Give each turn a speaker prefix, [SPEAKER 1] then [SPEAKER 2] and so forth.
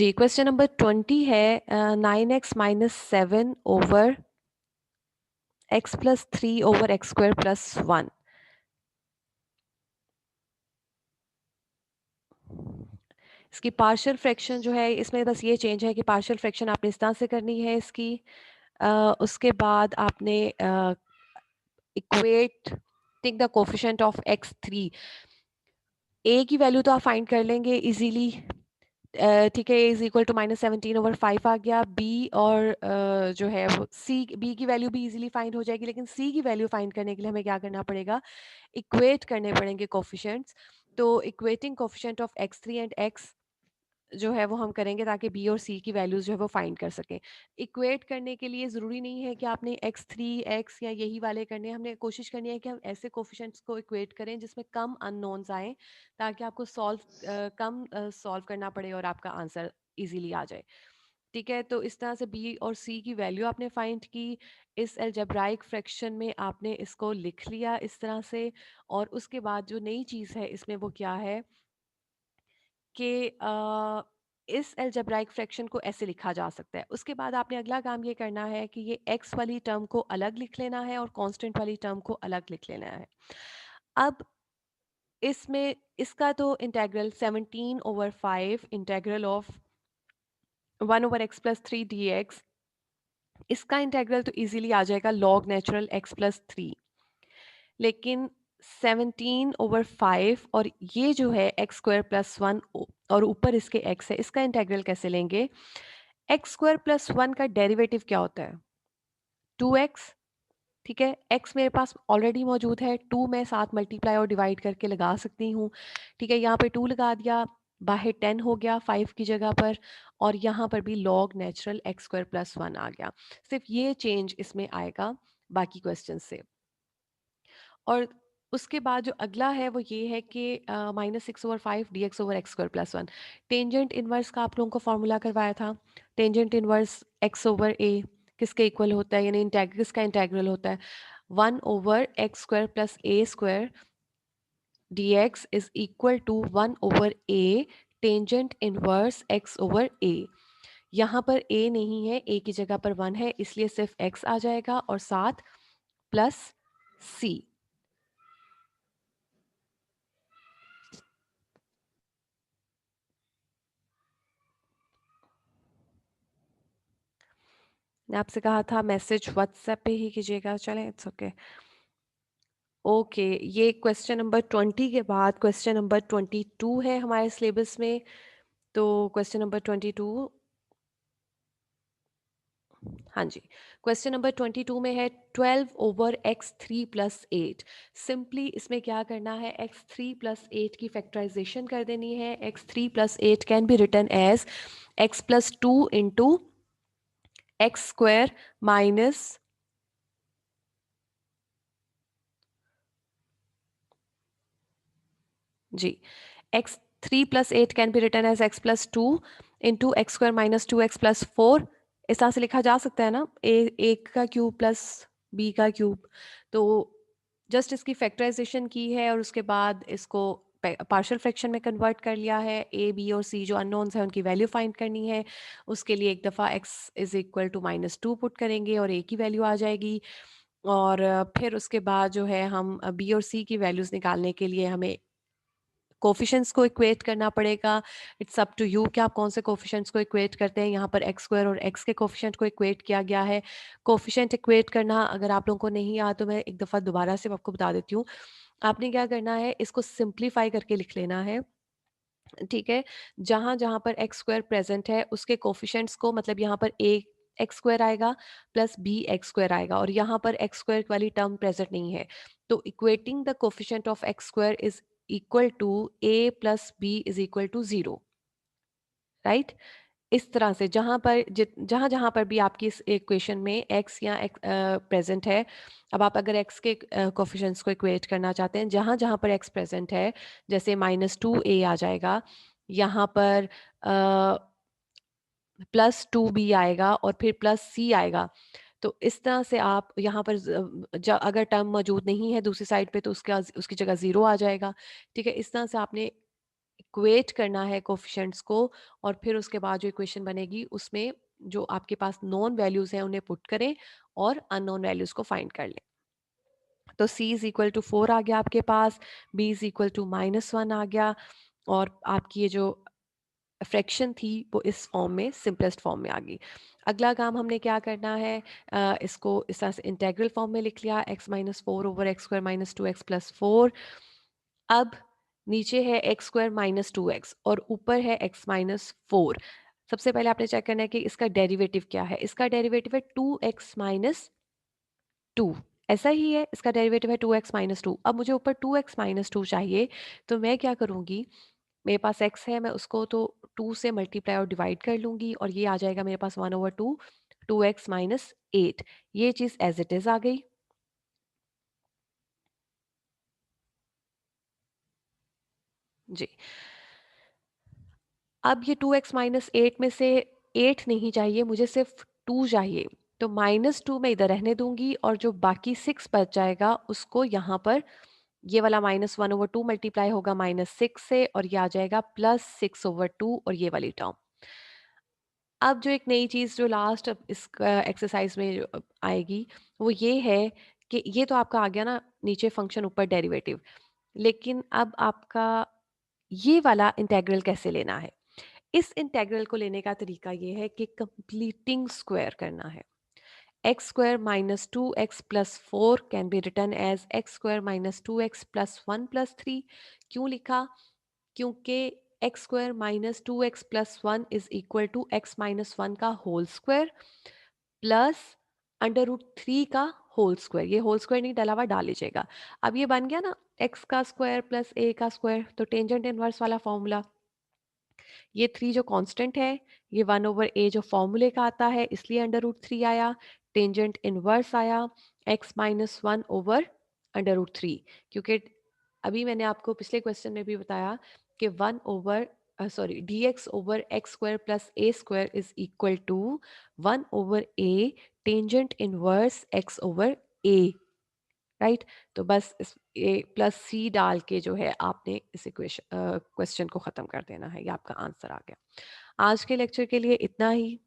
[SPEAKER 1] जी, question number 20 है 9x minus 7 over x plus 3 over x square plus 1। इसकी partial fraction जो है, इसमें बस ये चेंज है कि पार्शियल फ्रैक्शन आपने इस तरह से करनी है इसकी। उसके बाद आपने equate take the coefficient of x3। a की वैल्यू तो आप फाइंड कर लेंगे इजीली, ठीक है। Is equal to minus 17 over 5 आ गया। बी और जो है वो सी, बी की वैल्यू भी इजीली फाइंड हो जाएगी, लेकिन सी की वैल्यू फाइंड करने के लिए हमें क्या करना पड़ेगा, इक्वेट करने पड़ेंगे कोफिशिएंट्स। तो equating coefficient of x3 and x जो है वो हम करेंगे ताकि बी और सी की वैल्यूज जो है वो फाइंड कर सकें। इक्वेट करने के लिए ज़रूरी नहीं है कि आपने x3 x या यही वाले करने हैं, हमने कोशिश करनी है कि हम ऐसे कोफिशिएंट्स को इक्वेट करें जिसमें कम अननोन्स आए, ताकि आपको कम सॉल्व करना पड़े और आपका आंसर इजीली आ जाए। ठीक है, तो इस तरह से बी और सी की वैल्यू आपने फाइंड की। इस अलजेब्राइक फ्रैक्शन में आपने इसको लिख लिया इस तरह से। और उसके बाद जो नई चीज़ है इसमें वो क्या है कि इस अलजेब्राइक फ्रैक्शन को ऐसे लिखा जा सकता है। उसके बाद आपने अगला काम ये करना है कि ये x वाली टर्म को अलग लिख लेना है और कांस्टेंट वाली टर्म को अलग लिख लेना है। अब इसमें इसका तो integral 17 over 5 integral of 1 over x plus 3 D x, इसका इंटेग्रल तो इजीली आ जाएगा लॉग नेचुरल x प्लस 3। लेकिन 17 ओवर 5 और ये जो है एक्स स्क्वायर प्लस 1 और ऊपर इसके x है, इसका इंटेग्रल कैसे लेंगे। एक्स स्क्वायर प्लस 1 का डेरिवेटिव क्या होता है, 2x। ठीक है, x मेरे पास ऑलरेडी मौजूद है, 2 मैं साथ मल्टीप्लाई और डिवाइड करके लगा सकती हूँ। ठीक है, यहाँ पे 2 लगा दिया, बाहर 10 हो गया 5 की जगह पर, और यहाँ पर भी log natural x square plus 1 आ गया। सिर्फ ये चेंज इसमें आएगा बाकी क्वेश्चन से। और उसके बाद जो अगला है वो ये है कि -6/5 dx over x square plus 1। Tangent inverse का आप लोगों को फॉर्मूला करवाया था। Tangent inverse x over a किसके इक्वल होता है, यानी किसका इंटेग्रल होता है, 1 over x square plus a square dx is equal to 1 over a tangent inverse x over a। यहाँ पर a नहीं है, a की जगह पर 1 है, इसलिए सिर्फ x आ जाएगा और साथ प्लस c। ने आपसे कहा था मैसेज व्हाट्सएप पे ही कीजिएगा, चलें, इट्स ओके। ओके, ये क्वेश्चन नंबर 20 के बाद क्वेश्चन नंबर 22 है हमारे सिलेबस में। तो क्वेश्चन नंबर 22, हाँ जी, क्वेश्चन नंबर 22 में है 12 over x three plus 8। Simply इसमें क्या करना है, एक्स थ्री प्लस 8 की फैक्टराइजेशन कर देनी है। X three plus 8 can be written as x plus 2 into x square minus, जी, x three plus 8 can be written as x plus 2 into x square minus 2x plus 4। इस तरह से लिखा जा सकता है ना, ए का क्यूब प्लस बी का क्यूब। तो जस्ट इसकी फैक्टराइजेशन की है और उसके बाद इसको पार्शियल फ्रैक्शन में कन्वर्ट कर लिया है। ए बी और सी जो अननोन्स हैं उनकी वैल्यू फाइंड करनी है। उसके लिए एक दफ़ा x is equal to -2 put करेंगे और a की वैल्यू आ जाएगी। और फिर उसके बाद जो है हम बी और सी की वैल्यूज़ निकालने के लिए हमें कोफिशिएंट्स को इक्वेट करना पड़ेगा। इट्स अप टू यू कि आप कौन से कोफिशिएंट्स को इक्वेट करते हैं। यहाँ पर एक्स स्क्वायर और एक्स के कोफिशिएंट को इक्वेट किया गया है। कोफिशिएंट इक्वेट करना अगर आप लोगों को नहीं आता तो मैं एक दफ़ा दोबारा से आपको बता देती हूँ। आपने क्या करना है, इसको सिंप्लीफाई करके लिख लेना है। ठीक है, जहाँ जहाँ पर एक्स स्क्वायर प्रेजेंट है उसके कोफिशिएंट्स को, मतलब यहाँ पर ए एक्स स्क्वायर आएगा प्लस बी एक्स स्क्वायर आएगा, और यहाँ पर एक्स स्क्वायर वाली टर्म प्रेजेंट नहीं है। तो equating the coefficient of x square is equal to a plus b is equal to 0, right. इस तरह से जहाँ जहाँ पर भी आपकी इस इक्वेशन में x या प्रेजेंट है, अब आप अगर x के कोफिशिएंट्स को इक्वेट करना चाहते हैं, जहाँ जहाँ पर x प्रेजेंट है, जैसे -2a आ जाएगा, यहाँ पर +2b आएगा और फिर +c आएगा। तो इस तरह से आप यहाँ पर अगर टर्म मौजूद नहीं है दूसरी साइड पे तो उसकी जगह 0 आ जाएगा। ठीक है, इस तरह से आपने इक्वेट करना है कोफिशिएंट्स को, और फिर उसके बाद जो इक्वेशन बनेगी उसमें जो आपके पास नॉन वैल्यूज हैं उन्हें पुट करें और अननोन वैल्यूज को फाइंड कर लें। तो c इज इक्वल टू 4 आ गया आपके पास, b इज इक्वल टू -1 आ गया, और आपकी ये जो फ्रैक्शन थी वो इस फॉर्म में, सिंपलेस्ट फॉर्म में आ गई। अगला काम हमने क्या करना है, इसको इस तरह से इंटेग्रल फॉर्म में लिख लिया, x-4 over x square minus 2x plus 4। अब नीचे है एक्स स्क्वायर माइनस 2x और ऊपर है x माइनस 4। सबसे पहले आपने चेक करना है कि इसका डेरिवेटिव क्या है। इसका डेरिवेटिव है 2x माइनस 2, ऐसा ही है, इसका डेरिवेटिव है 2x माइनस 2। अब मुझे ऊपर 2x माइनस 2 चाहिए, तो मैं क्या करूँगी, मेरे पास x है, मैं उसको तो 2 से मल्टीप्लाई और डिवाइड कर लूँगी, और ये आ जाएगा मेरे पास 1/2 2x माइनस 8। ये चीज़ एज इट इज़ आ गई। जी, अब ये 2x माइनस 8 में से 8 नहीं चाहिए, मुझे सिर्फ 2 चाहिए। तो -2 मैं इधर रहने दूंगी, और जो बाकी 6 बच जाएगा उसको यहाँ पर, ये वाला -1/2 मल्टीप्लाई होगा -6 से, और ये आ जाएगा +6/2, और ये वाली टर्म। अब जो एक नई चीज़ जो लास्ट इस एक्सरसाइज में जो आएगी, वो ये है कि ये तो आपका आ गया ना नीचे फंक्शन ऊपर डेरिवेटिव, लेकिन अब आपका ये वाला इंटेग्रल कैसे लेना है। इस इंटेग्रल को लेने का तरीका ये है कि कंप्लीटिंग स्क्वायर करना है। X square minus 2x plus 4 can be return as x square minus 2x plus 1 plus 3। क्यों लिखा, क्योंकि एक्स square minus 2x plus 1 is equal to x minus 1 का होल स्क्वायर प्लस √3 का होल स्क्वायर। ये whole square नहीं डला हुआ, डाल लीजिएगा। अब ये बन गया ना एक्स का स्क्वायर प्लस ए का स्क्वायर, तो टेंजेंट इनवर्स वाला फॉर्मूला, ये 3 जो कांस्टेंट है, ये 1/a जो फॉर्मूले का आता है, इसलिए √3 आया। टेंजेंट इनवर्स आया x-1/√3, क्योंकि अभी मैंने आपको पिछले क्वेश्चन में भी बताया कि 1/dx/x² plus a square is equal to 1/a tangent inverse x/a, right. तो बस इस ए प्लस सी डाल के जो है आपने इस इक्वेशन क्वेश्चन को ख़त्म कर देना है, ये आपका आंसर आ गया। आज के लेक्चर के लिए इतना ही।